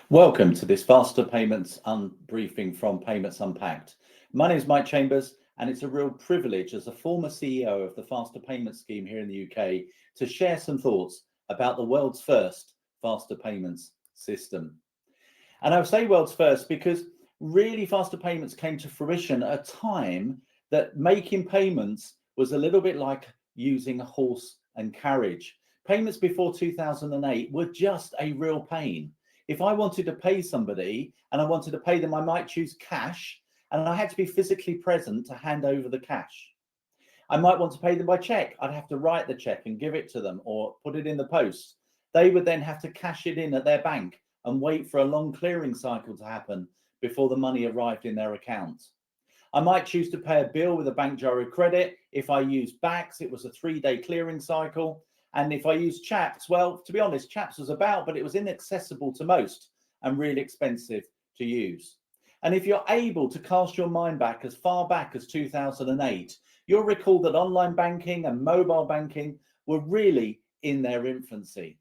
Welcome to this Faster Payments briefing from Payments Unpacked. My name is Mike Chambers, and it's a real privilege as a former CEO of the Faster Payments scheme here in the UK to share some thoughts about the world's first faster payments system. And I would say world's first because really faster payments came to fruition at a time that making payments was a little bit like using a horse and carriage. Payments before 2008 were just a real pain. If I wanted to pay somebody and I wanted to pay them, I might choose cash and I had to be physically present to hand over the cash. I might want to pay them by check. I'd have to write the check and give it to them or put it in the post. They would then have to cash it in at their bank and wait for a long clearing cycle to happen before the money arrived in their account. I might choose to pay a bill with a bank giro credit. If I use Bacs, it was a 3-day clearing cycle. And if I use Chaps, well, to be honest, Chaps was about, but it was inaccessible to most and really expensive to use. And if you're able to cast your mind back as far back as 2008, you'll recall that online banking and mobile banking were really in their infancy.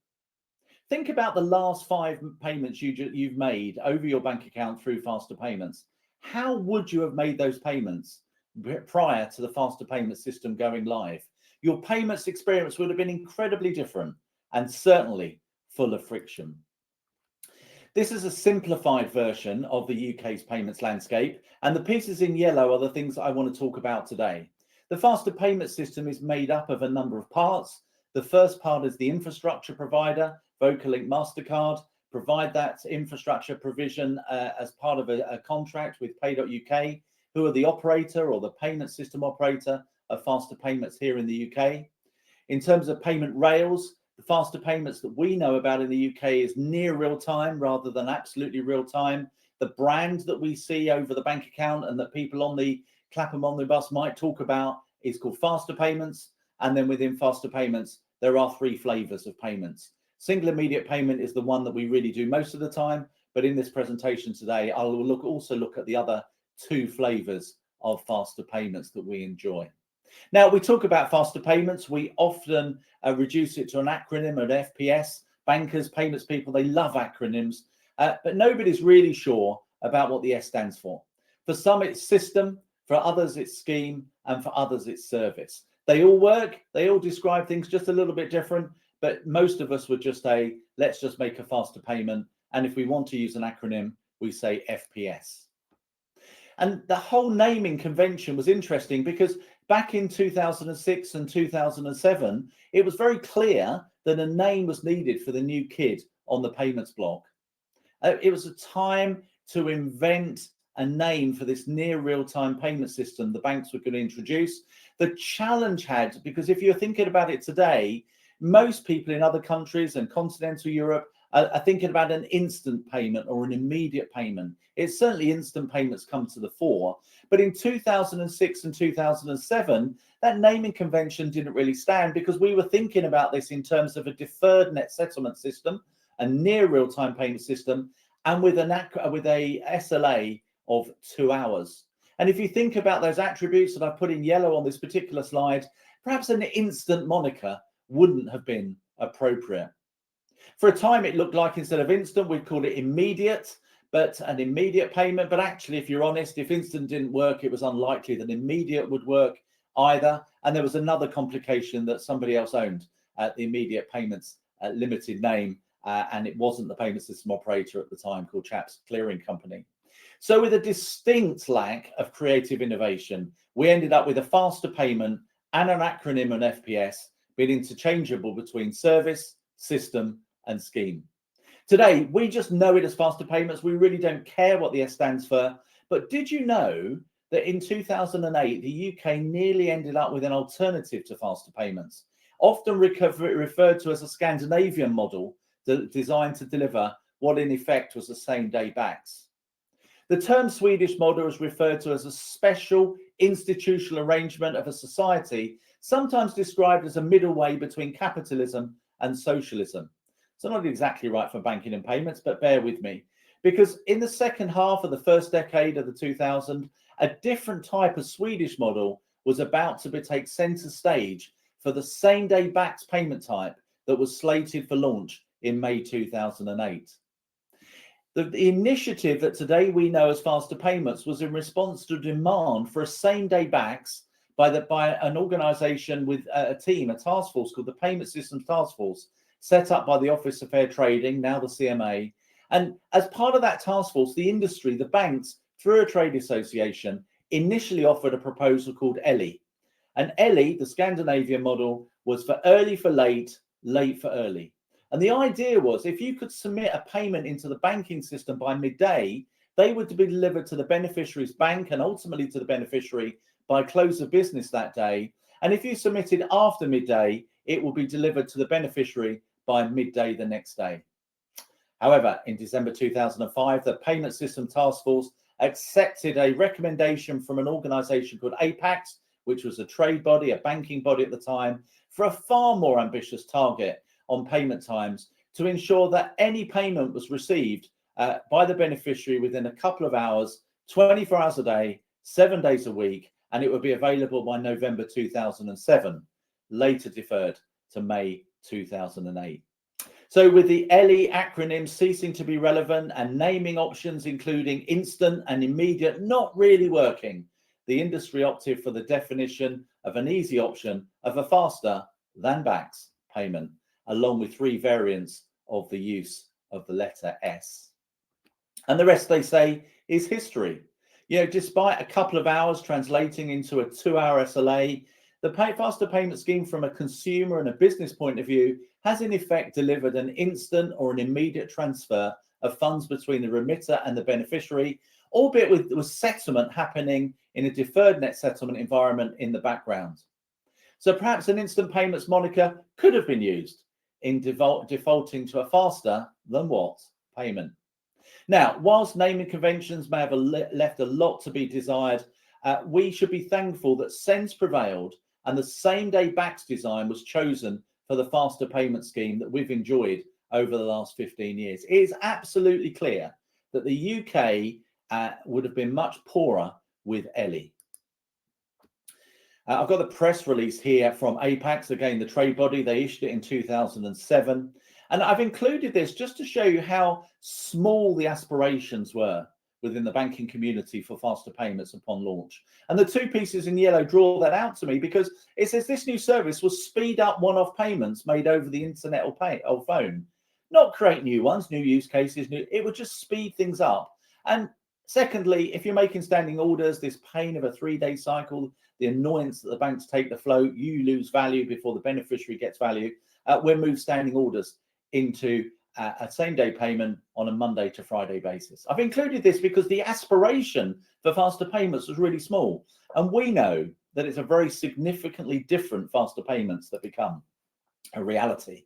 Think about the last 5 payments you've made over your bank account through faster payments. How would you have made those payments prior to the faster payment system going live? Your payments experience would have been incredibly different and certainly full of friction. This is a simplified version of the UK's payments landscape, and the pieces in yellow are the things that I want to talk about today. The faster payment system is made up of a number of parts. The first part is the infrastructure provider. Vocalink Mastercard provide that infrastructure provision as part of a contract with Pay.UK, who are the operator or the payment system operator of faster payments here in the UK. In terms of payment rails, the faster payments that we know about in the UK is near real time rather than absolutely real time. The brand that we see over the bank account and that people on the Clapham Omnibus might talk about is called faster payments. And then within faster payments, there are 3 flavors of payments. Single immediate payment is the one that we really do most of the time. But in this presentation today, I will also look at the other 2 flavors of faster payments that we enjoy. Now, we talk about faster payments. We often reduce it to an acronym, an FPS. Bankers, payments people, they love acronyms, but nobody's really sure about what the S stands for. For some, it's system. For others, it's scheme. And for others, it's service. They all work. They all describe things just a little bit different. But most of us would just say, let's just make a faster payment. And if we want to use an acronym, we say FPS. And the whole naming convention was interesting because back in 2006 and 2007, it was very clear that a name was needed for the new kid on the payments block. It was a time to invent a name for this near real-time payment system the banks were going to introduce. The challenge had, because if you're thinking about it today, most people in other countries and continental Europe are thinking about an instant payment or an immediate payment. It's certainly instant payments come to the fore. But in 2006 and 2007, that naming convention didn't really stand because we were thinking about this in terms of a deferred net settlement system, a near real-time payment system, and with a SLA of 2 hours. And if you think about those attributes that I've put in yellow on this particular slide, perhaps an instant moniker wouldn't have been appropriate. For a time, it looked like instead of instant, we'd call it immediate, but an immediate payment. But actually, if you're honest, if instant didn't work, it was unlikely that immediate would work either. And there was another complication that somebody else owned, the immediate payments limited name, and it wasn't the payment system operator at the time called Chaps Clearing Company. So with a distinct lack of creative innovation, we ended up with a faster payment and an acronym and FPS being interchangeable between service, system, and scheme. Today, we just know it as faster payments. We really don't care what the S stands for. But did you know that in 2008, the UK nearly ended up with an alternative to faster payments, often referred to as a Scandinavian model designed to deliver what in effect was the same-day Bacs. The term Swedish model is referred to as a special institutional arrangement of a society, sometimes described as a middle way between capitalism and socialism. So not exactly right for banking and payments, but bear with me. Because in the second half of the first decade of the 2000s, a different type of Swedish model was about to take centre stage for the same-day Bacs payment type that was slated for launch in May 2008. The initiative that today we know as Faster Payments was in response to demand for a same-day Bacs by an organisation with a team, a task force called the Payment Systems Task Force, set up by the Office of Fair Trading, now the CMA. And as part of that task force, the industry, the banks, through a trade association, initially offered a proposal called Elle. And Elle, the Scandinavian model, was for early for late, late for early. And the idea was if you could submit a payment into the banking system by midday, they would be delivered to the beneficiary's bank and ultimately to the beneficiary by close of business that day. And if you submitted after midday, it will be delivered to the beneficiary by midday the next day. However, in December 2005, the Payment System Task Force accepted a recommendation from an organisation called Unpacked, which was a trade body, a banking body at the time, for a far more ambitious target on payment times to ensure that any payment was received by the beneficiary within a couple of hours, 24 hours a day, 7 days a week, and it would be available by November 2007, later deferred to May 2008. So with the Elle acronym ceasing to be relevant and naming options including instant and immediate not really working, the industry opted for the definition of an easy option of a faster than Bacs payment, along with 3 variants of the use of the letter S. And the rest, they say, is history. You know, despite a couple of hours translating into a 2-hour SLA, the Faster Payment Scheme from a consumer and a business point of view has in effect delivered an instant or an immediate transfer of funds between the remitter and the beneficiary, albeit with settlement happening in a deferred net settlement environment in the background. So perhaps an instant payments moniker could have been used in defaulting to a faster than what payment. Now, whilst naming conventions may have left a lot to be desired, we should be thankful that sense prevailed and the same-day Bacs design was chosen for the Faster Payment Scheme that we've enjoyed over the last 15 years. It is absolutely clear that the UK would have been much poorer with Elle. I've got the press release here from Apax, again, the trade body. They issued it in 2007. And I've included this just to show you how small the aspirations were within the banking community for faster payments upon launch. And the 2 pieces in yellow draw that out to me because it says this new service will speed up one-off payments made over the internet or phone. Not create new ones, new use cases, it would just speed things up. And secondly, if you're making standing orders, this pain of a 3-day cycle, the annoyance that the banks take the float, you lose value before the beneficiary gets value, we'll move standing orders into a same-day payment on a Monday to Friday basis. I've included this because the aspiration for faster payments was really small. And we know that it's a very significantly different faster payments that become a reality.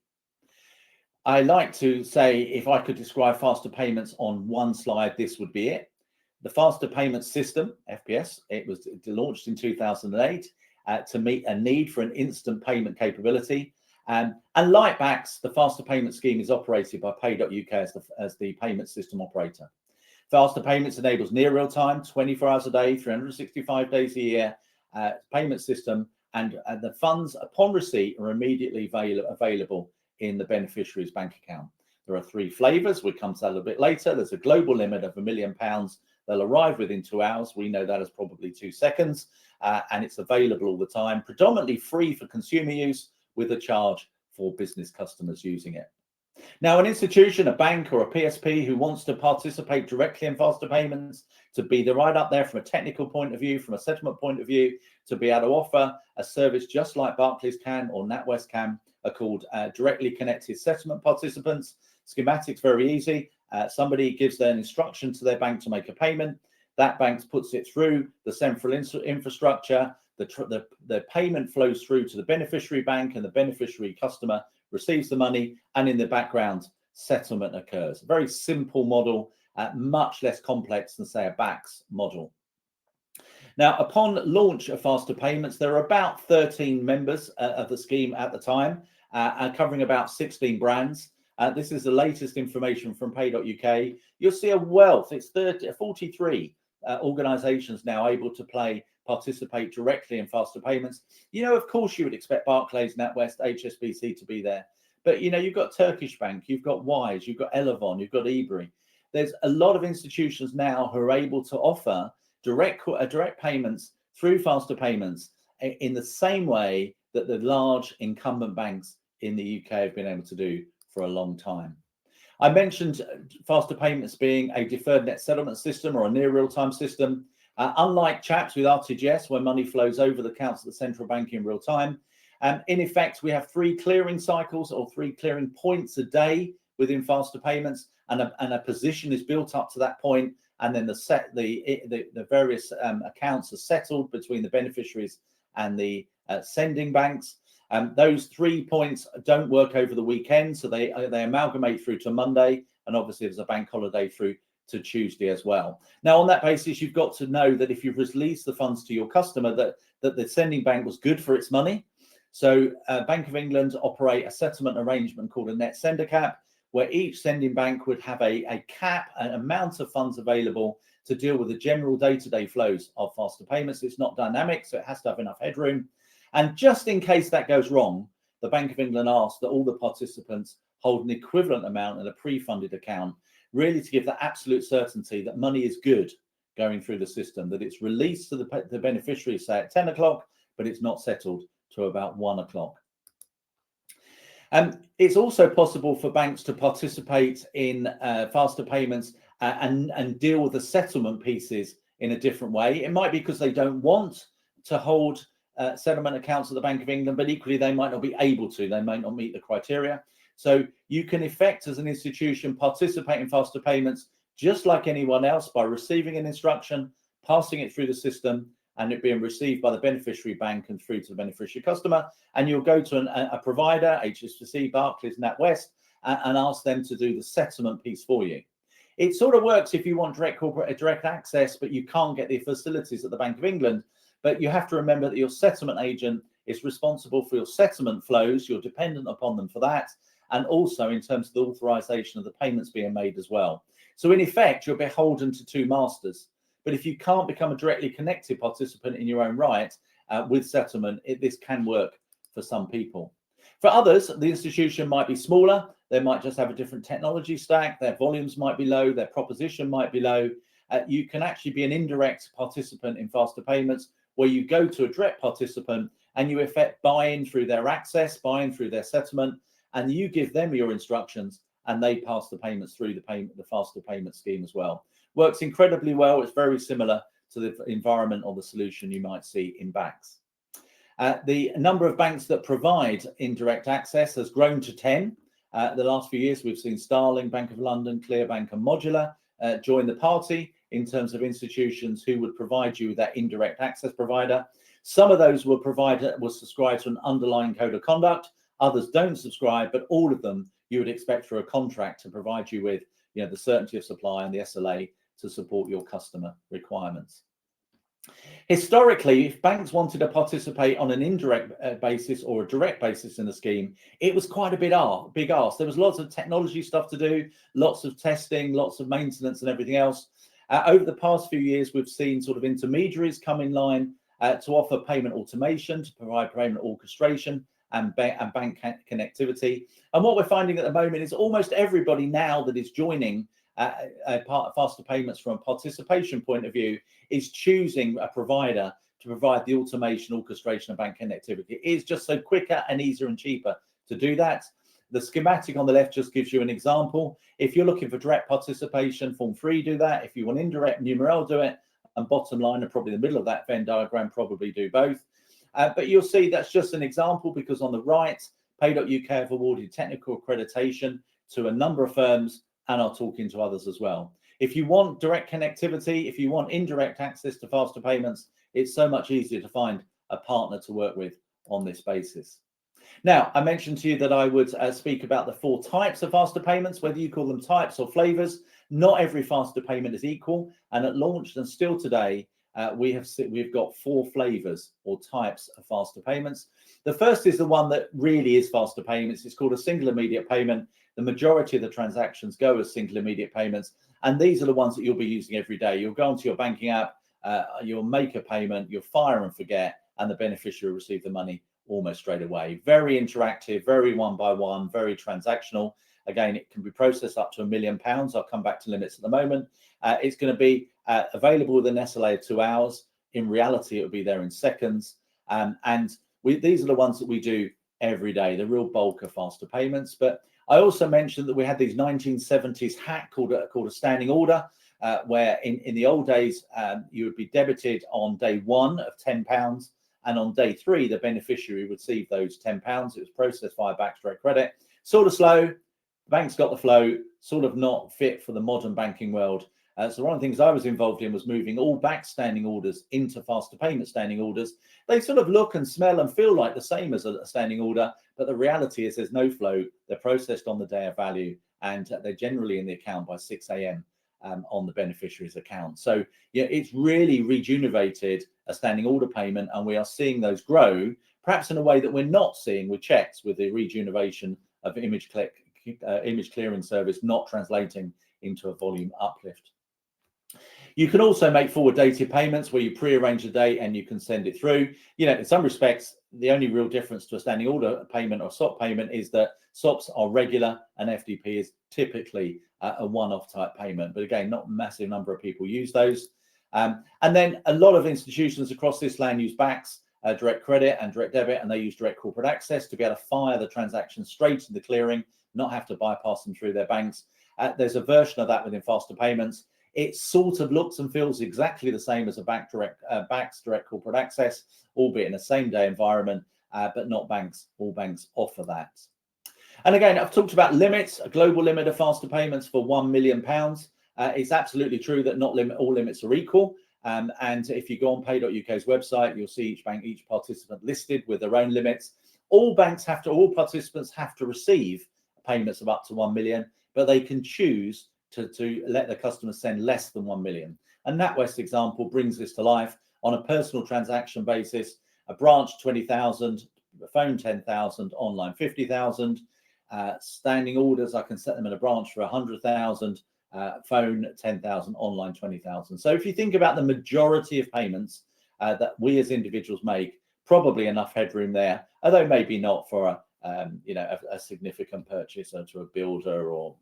I like to say, if I could describe faster payments on one slide, this would be it. The Faster Payment System, FPS, it was launched in 2008 to meet a need for an instant payment capability. And like Bacs, the Faster Payment Scheme is operated by Pay.uk as the payment system operator. Faster Payments enables near real time, 24 hours a day, 365 days a year payment system, and the funds upon receipt are immediately available in the beneficiary's bank account. There are 3 flavors. We'll come to that a little bit later. There's a global limit of £1 million. They'll arrive within 2 hours. We know that as probably 2 seconds, and it's available all the time, predominantly free for consumer use with a charge for business customers using it. Now, an institution, a bank or a PSP who wants to participate directly in faster payments, to be right up there from a technical point of view, from a settlement point of view, to be able to offer a service just like Barclays can or NatWest can, are called directly connected settlement participants. Schematics very easy. Somebody gives their instruction to their bank to make a payment. That bank puts it through the central infrastructure. The payment flows through to the beneficiary bank, and the beneficiary customer receives the money, and in the background, settlement occurs. A very simple model, much less complex than, say, a Bacs model. Now, upon launch of Faster Payments, there are about 13 members of the scheme at the time, covering about 16 brands. This is the latest information from Pay.uk. You'll see a wealth. It's 43 organisations now able to participate directly in faster payments. You know, of course, you would expect Barclays, NatWest, HSBC to be there. But, you know, you've got Turkish Bank, you've got Wise, you've got Elevon, you've got Ebury. there's a lot of institutions now who are able to offer direct payments through faster payments in the same way that the large incumbent banks in the UK have been able to do for a long time. I mentioned faster payments being a deferred net settlement system or a near real-time system. Unlike CHAPS with RTGS, where money flows over the accounts of the central bank in real time, in effect, we have 3 clearing cycles or 3 clearing points a day within faster payments, and a position is built up to that point, and then the various accounts are settled between the beneficiaries and the sending banks. Those 3 points don't work over the weekend, so they amalgamate through to Monday, and obviously there's a bank holiday through to Tuesday as well. Now, on that basis, you've got to know that if you've released the funds to your customer, that the sending bank was good for its money. So Bank of England operate a settlement arrangement called a net sender cap, where each sending bank would have a cap, an amount of funds available to deal with the general day-to-day flows of faster payments. It's not dynamic, so it has to have enough headroom. And just in case that goes wrong, the Bank of England asks that all the participants hold an equivalent amount in a pre-funded account, really to give that absolute certainty that money is good going through the system, that it's released to the beneficiary, say at 10 o'clock, but it's not settled to about 1 o'clock. It's also possible for banks to participate in faster payments and deal with the settlement pieces in a different way. It might be because they don't want to hold settlement accounts at the Bank of England, but equally they might not be able to. They might not meet the criteria. So you can, in effect, as an institution, participate in faster payments just like anyone else by receiving an instruction, passing it through the system, and it being received by the beneficiary bank and through to the beneficiary customer. And you'll go to a provider, HSBC, Barclays, NatWest, and ask them to do the settlement piece for you. It sort of works if you want direct access, but you can't get the facilities at the Bank of England. But you have to remember that your settlement agent is responsible for your settlement flows. You're dependent upon them for that. And also in terms of the authorization of the payments being made as well. So in effect, you're beholden to 2 masters. But if you can't become a directly connected participant in your own right with settlement, this can work for some people. For others, the institution might be smaller. They might just have a different technology stack. Their volumes might be low. Their proposition might be low. You can actually be an indirect participant in faster payments, where you go to a direct participant and you effect buy-in through their access, buy-in through their settlement, and you give them your instructions and they pass the payments through the faster payment scheme as well. Works incredibly well. It's very similar to the environment or the solution you might see in Bacs. The number of banks that provide indirect access has grown to 10. The last few years, we've seen Starling, Bank of London, Clearbank and Modular join the party in terms of institutions who would provide you with that indirect access provider. Some of those will subscribe to an underlying code of conduct. Others don't subscribe, but all of them you would expect through a contract to provide you with the certainty of supply and the SLA to support your customer requirements. Historically, if banks wanted to participate on an indirect basis or a direct basis in the scheme, it was quite a big ask. There was lots of technology stuff to do, lots of testing, lots of maintenance and everything else. Over the past few years, we've seen sort of intermediaries come in line to offer payment automation, to provide payment orchestration and bank connectivity. And what we're finding at the moment is almost everybody now that is joining part of faster payments from a participation point of view is choosing a provider to provide the automation, orchestration and bank connectivity. It is just so quicker and easier and cheaper to do that. The schematic on the left just gives you an example. If you're looking for direct participation, Form 3 do that. If you want indirect, Numerel do it. And bottom line, and probably the middle of that Venn diagram, probably do both. But you'll see that's just an example, because on the right, Pay.UK have awarded technical accreditation to a number of firms and are talking to others as well. If you want direct connectivity, if you want indirect access to faster payments, it's so much easier to find a partner to work with on this basis. Now, I mentioned to you that I would speak about the 4 types of faster payments, whether you call them types or flavors. Not every faster payment is equal. And at launch and still today, we've got 4 flavors or types of faster payments. The first is the one that really is faster payments. It's called a single immediate payment. The majority of the transactions go as single immediate payments. And these are the ones that you'll be using every day. You'll go onto your banking app, you'll make a payment, you'll fire and forget, and the beneficiary will receive the money almost straight away. Very interactive, very one by one, very transactional. Again, it can be processed up to £1 million. I'll come back to limits at the moment. It's going to be available with an SLA of 2 hours. In reality, it will be there in seconds. These are the ones that we do every day, the real bulk of faster payments. But I also mentioned that we had these 1970s hack called a standing order, where in the old days, you would be debited on day 1 of £10, and on day 3, the beneficiary would receive those £10. It was processed via Bacs direct credit. Sort of slow, the bank's got the flow, sort of not fit for the modern banking world. So one of the things I was involved in was moving all Bacs standing orders into faster payment standing orders. They sort of look and smell and feel like the same as a standing order, but the reality is there's no flow. They're processed on the day of value, and they're generally in the account by 6 a.m. On the beneficiary's account. So yeah, it's really rejuvenated a standing order payment, and we are seeing those grow, perhaps in a way that we're not seeing with checks, with the rejuvenation of image clearing service not translating into a volume uplift. You can also make forward dated payments where you pre-arrange a date and you can send it through. You know, in some respects, the only real difference to a standing order payment or SOP payment is that SOPs are regular and FDP is typically a one-off type payment. But again, not a massive number of people use those. And then a lot of institutions across this land use Bacs, direct credit and direct debit, and they use direct corporate access to be able to fire the transaction straight to the clearing, not have to bypass them through their banks. There's a version of that within faster payments. It sort of looks and feels exactly the same as a Bacs direct corporate access, albeit in a same day environment, but not banks. All banks offer that. And again, I've talked about limits, a global limit of faster payments for £1 million. It's absolutely true that not all limits are equal. And if you go on pay.uk's website, you'll see each participant listed with their own limits. All participants have to receive payments of up to 1 million, but they can choose to let the customer send less than 1 million. And NatWest example brings this to life on a personal transaction basis. A branch 20,000, a phone 10,000, online 50,000. Standing orders, I can set them in a branch for 100,000, phone 10,000, online 20,000. So if you think about the majority of payments that we as individuals make, probably enough headroom there, although maybe not for a significant purchase to a builder or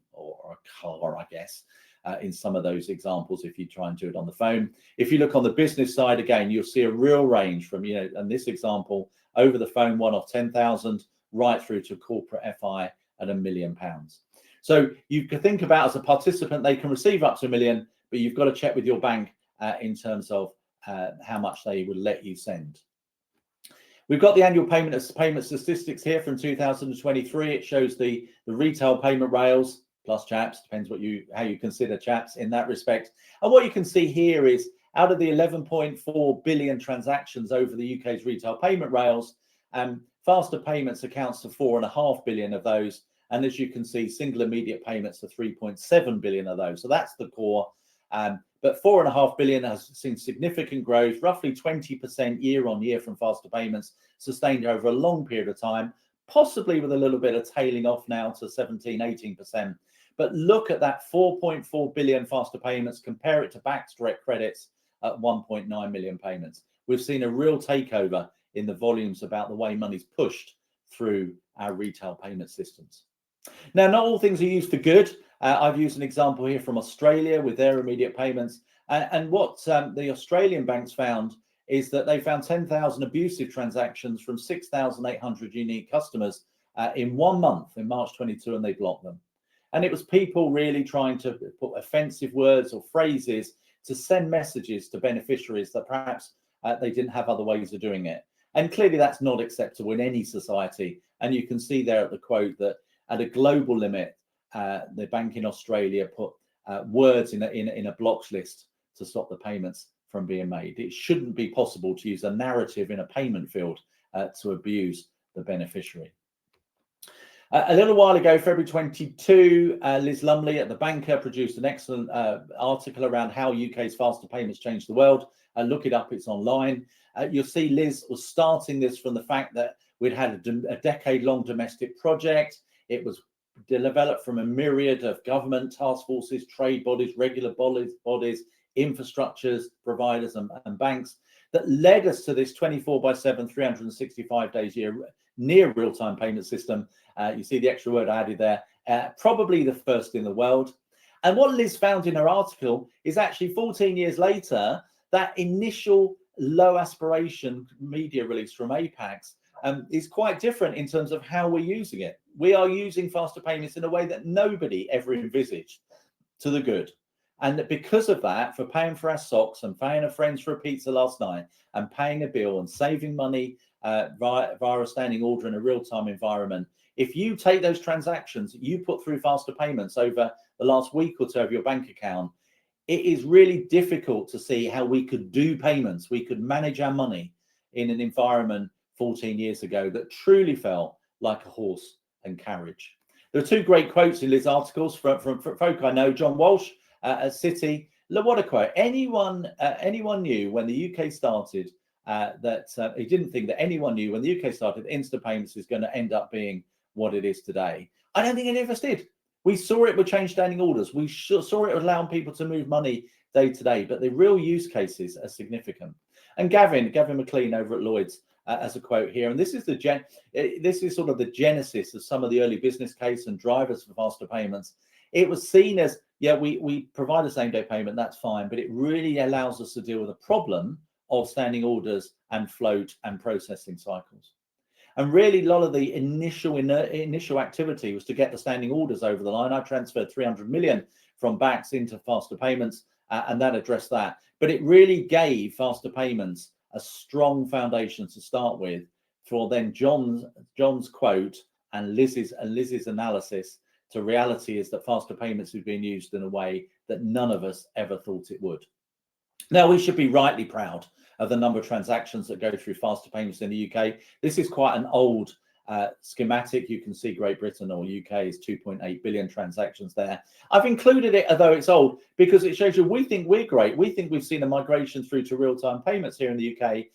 a car, I guess, in some of those examples, if you try and do it on the phone. If you look on the business side, again, you'll see a real range from, in this example, over the phone, one-off 10,000, right through to corporate FI at £1 million. So you can think about, as a participant, they can receive up to 1 million, but you've got to check with your bank in terms of how much they would let you send. We've got the annual payment statistics here from 2023. It shows the retail payment rails plus chaps, depends how you consider chaps in that respect. And what you can see here is out of the 11.4 billion transactions over the UK's retail payment rails, faster payments accounts for 4.5 billion of those. And as you can see, single immediate payments are 3.7 billion of those. So that's the core. But 4.5 billion has seen significant growth, roughly 20% year on year from faster payments, sustained over a long period of time, possibly with a little bit of tailing off now to 17, 18%. But look at that 4.4 billion faster payments, compare it to Bacs direct credits at 1.9 million payments. We've seen a real takeover in the volumes about the way money's pushed through our retail payment systems. Now, not all things are used for good. I've used an example here from Australia with their immediate payments. And what the Australian banks found is that they found 10,000 abusive transactions from 6,800 unique customers in 1 month in March 22, and they blocked them. And it was people really trying to put offensive words or phrases to send messages to beneficiaries that perhaps they didn't have other ways of doing it. And clearly that's not acceptable in any society. And you can see there at the quote that at a global limit, the bank in Australia put words in a blocks list to stop the payments from being made. It shouldn't be possible to use a narrative in a payment field to abuse the beneficiary. A little while ago, February 22, Liz Lumley at The Banker produced an excellent article around how UK's faster payments changed the world. Look it up, it's online. You'll see Liz was starting this from the fact that we'd had a decade-long domestic project. It was developed from a myriad of government task forces, trade bodies, regular bodies, infrastructures, providers and banks that led us to this 24/7, 365 days a year, near real-time payment system. You see the extra word I added there, probably the first in the world. And what Liz found in her article is actually 14 years later, that initial low aspiration media release from Apax is quite different in terms of how we're using it. We are using faster payments in a way that nobody ever envisaged, to the good. And because of that, for paying for our socks and paying our friends for a pizza last night and paying a bill and saving money via a standing order in a real-time environment, if you take those transactions you put through faster payments over the last week or two of your bank account, it is really difficult to see how we could do payments. We could manage our money in an environment 14 years ago that truly felt like a horse and carriage. There are two great quotes in Liz's articles from folk I know. John Walsh at Citi. Look, what a quote. Anyone knew when the UK started he didn't think that anyone knew when the UK started instant payments is going to end up being what it is today. I don't think any of us did. We saw it would change standing orders. We saw it allowing people to move money day to day, but the real use cases are significant. And Gavin McLean over at Lloyd's as a quote here, and this is sort of the genesis of some of the early business case and drivers for faster payments. It was seen as, yeah, we provide a same day payment, that's fine, but it really allows us to deal with the problem of standing orders and float and processing cycles. And really, a lot of the initial activity was to get the standing orders over the line. I transferred 300 million from Bacs into faster payments, and that addressed that. But it really gave faster payments a strong foundation to start with for then John's quote and Liz's analysis to reality is that faster payments is being used in a way that none of us ever thought it would. Now, we should be rightly proud of the number of transactions that go through faster payments in the UK. This is quite an old schematic. You can see Great Britain or UK is 2.8 billion transactions there. I've included it, although it's old, because it shows you we think we're great. We think we've seen a migration through to real-time payments here in the UK.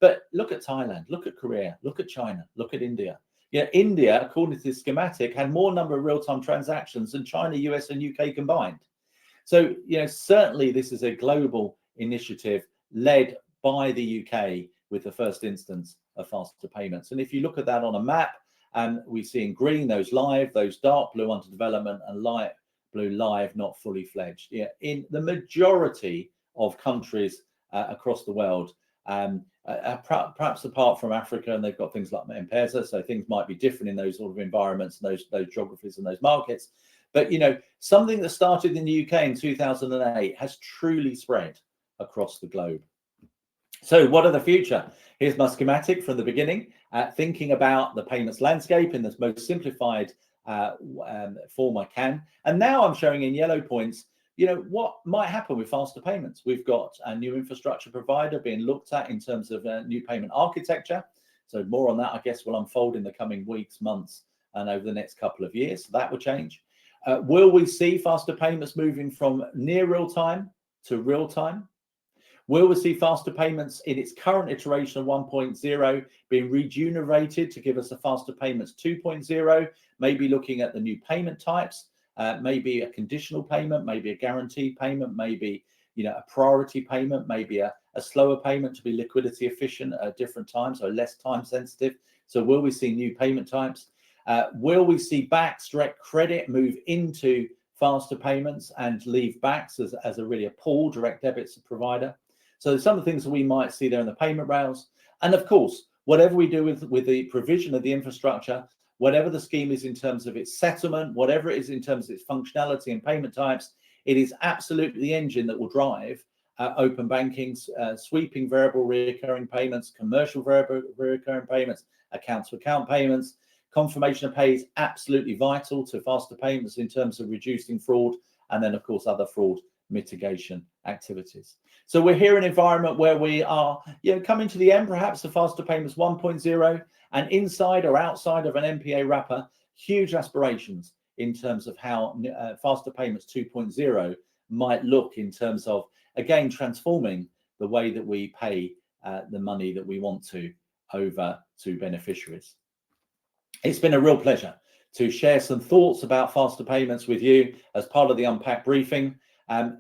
But look at Thailand, look at Korea, look at China, look at India. Yeah, India, according to this schematic, had more number of real-time transactions than China, US, and UK combined. So, certainly this is a global initiative led by the UK with the first instance of faster payments. And if you look at that on a map, we see in green those live, those dark blue under development, and light blue live, not fully fledged. Yeah, in the majority of countries across the world, perhaps apart from Africa, and they've got things like M-Pesa, so things might be different in those sort of environments, and those geographies and those markets. But something that started in the UK in 2008 has truly spread across the globe. So what are the future? Here's my schematic from the beginning, thinking about the payments landscape in the most simplified form I can. And now I'm showing in yellow points, what might happen with faster payments. We've got a new infrastructure provider being looked at in terms of new payment architecture. So more on that, I guess, will unfold in the coming weeks, months, and over the next couple of years. So that will change. Will we see faster payments moving from near real time to real time? Will we see faster payments in its current iteration of 1.0 being regenerated to give us a faster payments 2.0, maybe looking at the new payment types, maybe a conditional payment, maybe a guaranteed payment, maybe a priority payment, maybe a slower payment to be liquidity efficient at different times, so less time sensitive. So will we see new payment types? Will we see Bacs direct credit move into faster payments and leave Bacs as a really a pool direct debits provider? So some of the things that we might see there in the payment rails. And of course, whatever we do with the provision of the infrastructure, whatever the scheme is in terms of its settlement, whatever it is in terms of its functionality and payment types, it is absolutely the engine that will drive open banking, sweeping variable recurring payments, commercial variable recurring payments, account to account payments. Confirmation of pay is absolutely vital to faster payments in terms of reducing fraud, and then of course other fraud mitigation activities. So we're here in an environment where we are coming to the end perhaps of faster payments 1.0, and inside or outside of an MPA wrapper, huge aspirations in terms of how faster payments 2.0 might look in terms of, again, transforming the way that we pay the money that we want to over to beneficiaries. It's been a real pleasure to share some thoughts about faster payments with you as part of the Unpacked briefing.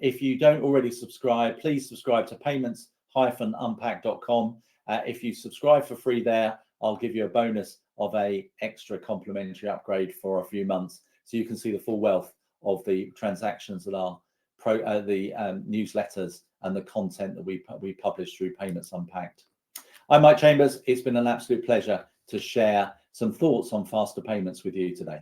If you don't already subscribe, please subscribe to payments-unpacked.com. If you subscribe for free there, I'll give you a bonus of a extra complimentary upgrade for a few months so you can see the full wealth of the transactions that are newsletters and the content that we publish through Payments Unpacked. I'm Mike Chambers. It's been an absolute pleasure to share some thoughts on faster payments with you today.